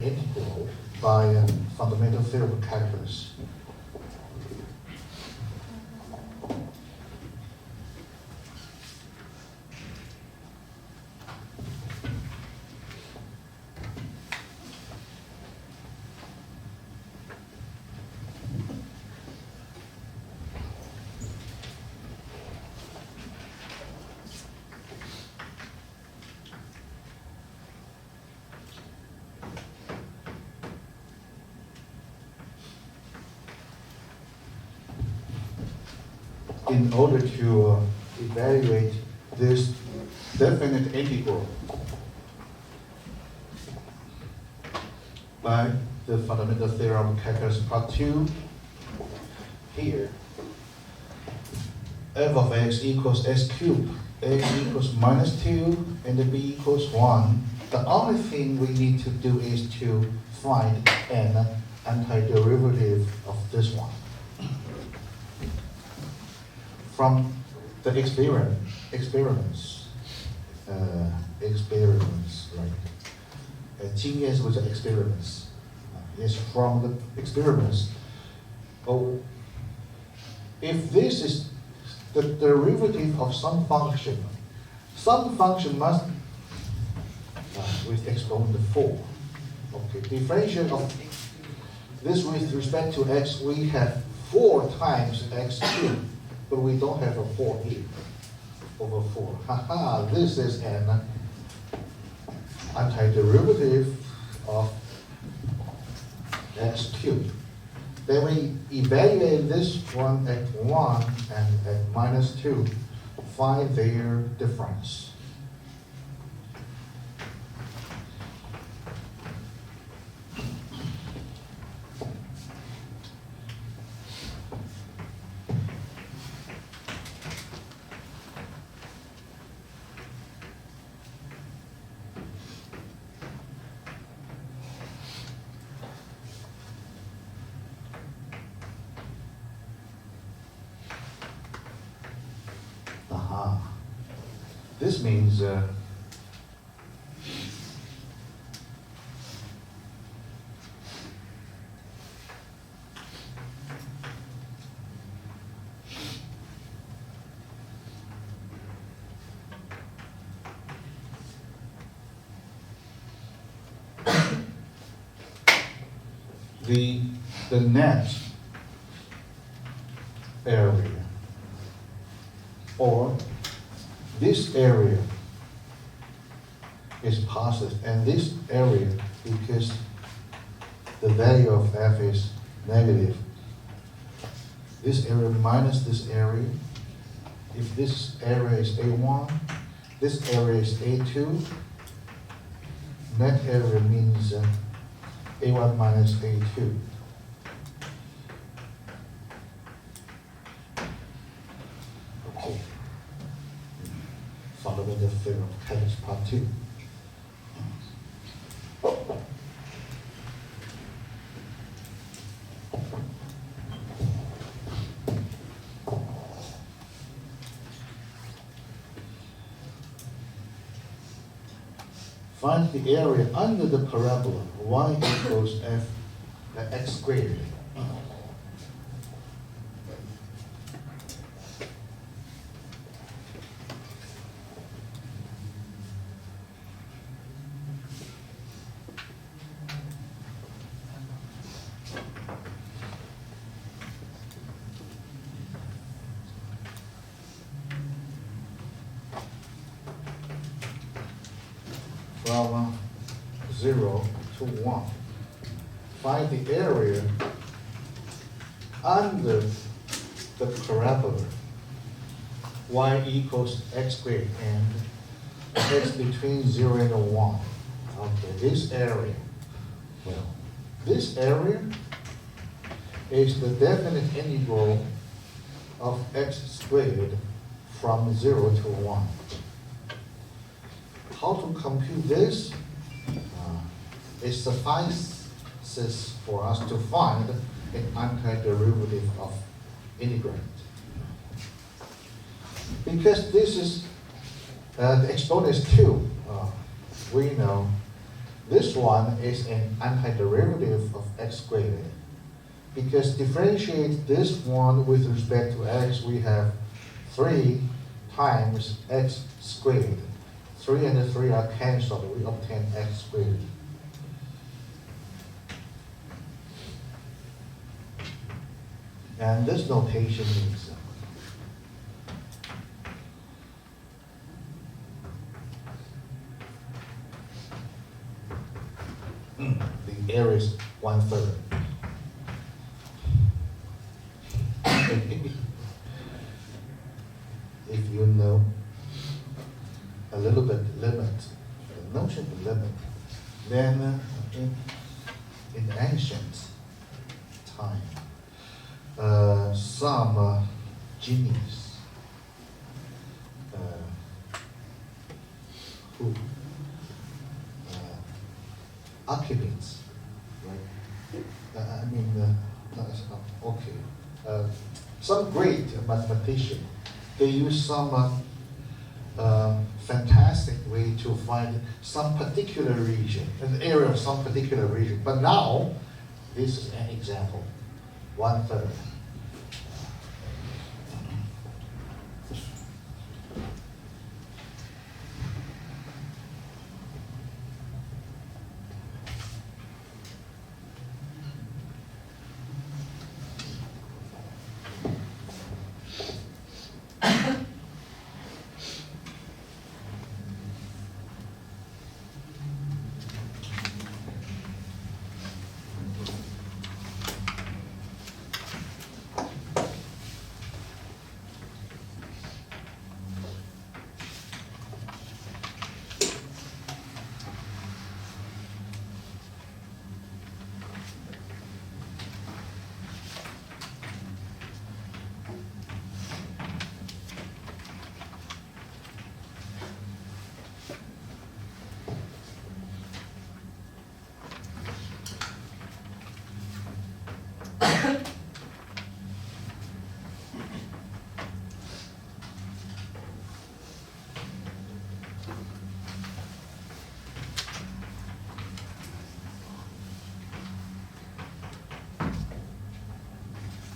integral by fundamental theorem of calculus. In order to evaluate this definite integral by the fundamental theorem of calculus part 2, here f of x equals x cubed, a equals minus 2, and b equals 1. The only thing we need to do is to find an antiderivative of this one. From the experiments, right? 经验 with the experiments. Yes, from the experiments. Oh, if this is the derivative of some function must, with exponent 4. Okay, differential of this with respect to x, we have 4 times x cubed. But we don't have a 4 here, over 4. Haha, this is an antiderivative of x cubed. Then we evaluate this one at 1 and at minus 2, find their difference. This means the net area, or this area is positive, and this area, because the value of f is negative, this area minus this area, if this area is A1, this area is A2, net area means A1 minus A2. Okay. Fundamental theorem of calculus part 2. Find the area under the parabola y equals f x squared. From 0 to 1. Find the area under the parabola y equals x squared and x between 0 and 1. Okay, this area. Well, this area is the definite integral of x squared from 0 to 1. How to compute this? It suffices for us to find an antiderivative of integrand. Because this is the exponent is 2, we know This one is an antiderivative of x squared. Because differentiate this one with respect to x, we have 3 times x squared. 3 and 3 are cancelled, we obtain x squared. And this notation is the area is 1/3. If you know a little bit limit, the notion of limit, then in ancient time, some genius who Archimedes, right? Some great mathematician, they use some fantastic way to find some particular region, an area of some particular region. But now, this is an example, 1/3.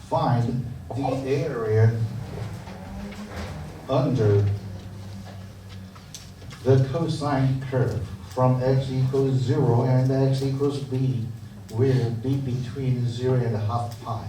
Find the area under the cosine curve from x equals 0 and x equals b, where b between 0 and half pi.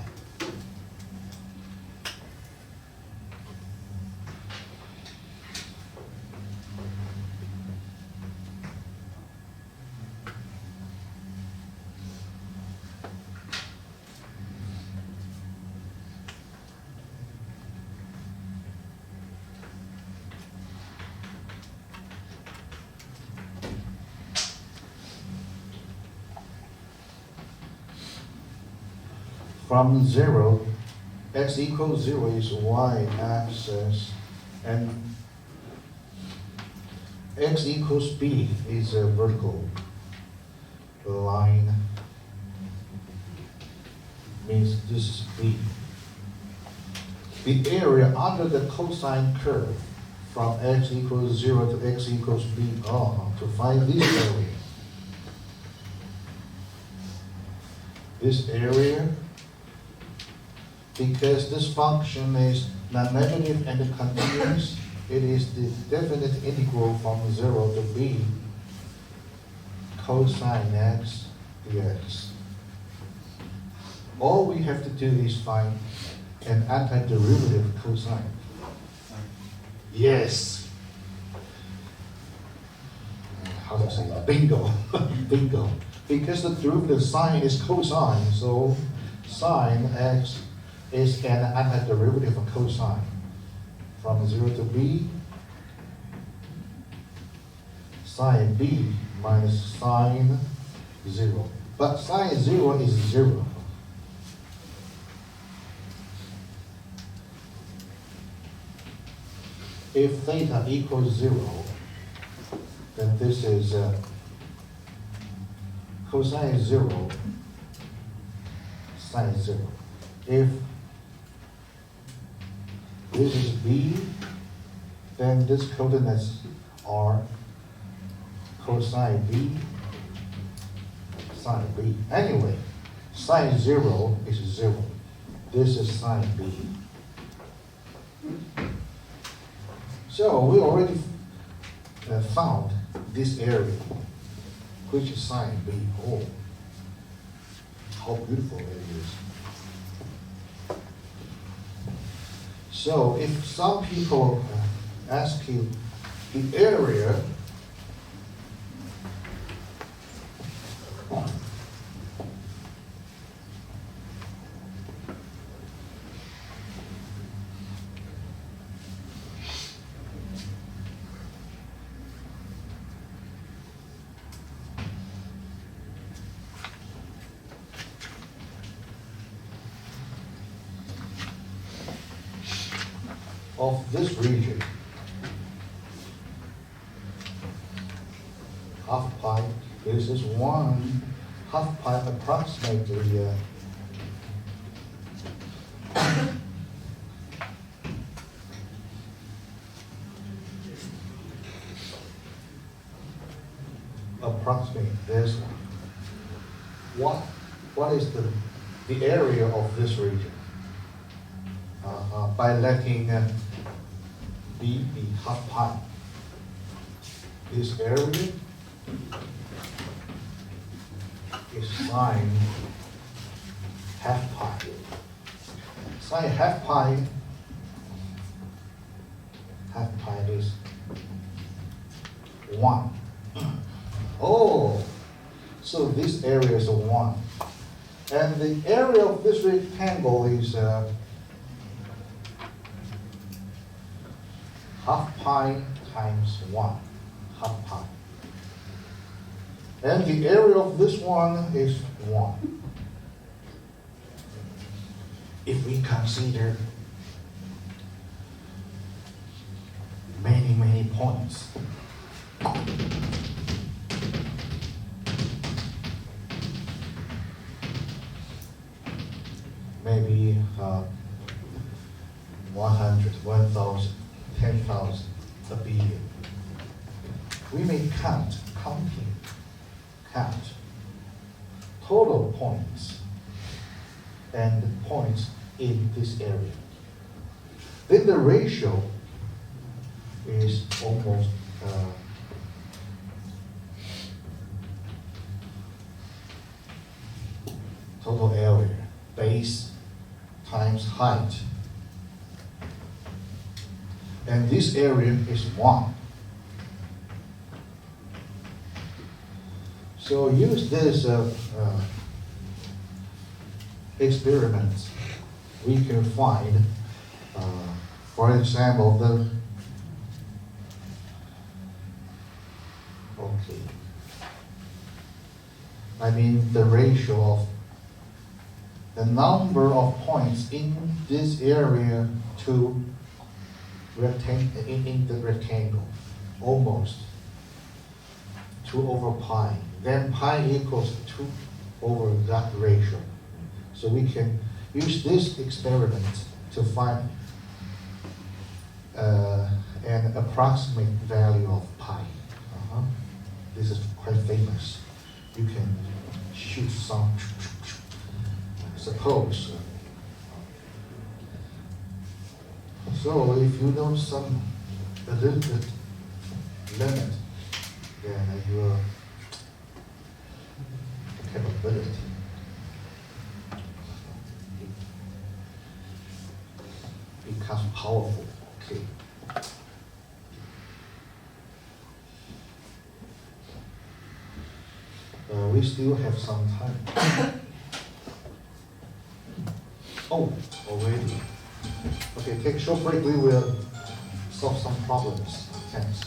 From 0, x equals 0 is y-axis, and x equals b is a vertical line, means this is b. The area under the cosine curve from x equals 0 to x equals b, to find this area. This area, because this function is non-negative and continuous, it is the definite integral from 0 to b cosine x dx. All we have to do is find an antiderivative cosine. Yes. How to say that? Bingo. Bingo. Because the derivative sine is cosine, so sine x is an antiderivative of cosine. From 0 to b, sine b minus sine 0. But sine 0 is 0. If theta equals 0, then this is cosine 0, sine 0. If this is b, then this coordinates are cosine b side B. Anyway, sine 0 is 0. This is sine B. So we already found this area, which is sine B. Oh, how beautiful it is. So if some people ask you the area of this region, half pi, this is 1 half pi approximately approximately this one. What is the area of this region? By letting B be half pi. This area is sine half pi. Sine half pi is 1. Oh, so this area is 1. And the area of this rectangle is half pi times 1, half pi. And the area of this one is 1. If we consider many points, maybe 100, 1,000, 10,000, a billion. We may count total points and points in this area. Then the ratio is almost total area, base times height. And this area is 1. So use this experiment. We can find, for example, the ratio of the number of points in this area to in the rectangle, almost 2 over pi. Then pi equals 2 over that ratio. So we can use this experiment to find an approximate value of pi. This is quite famous. You can shoot some, suppose. So if you know a little bit limit, then your capability becomes powerful. Okay. We still have some time. Oh, already. Okay, take a short break. We will solve some problems. Thanks.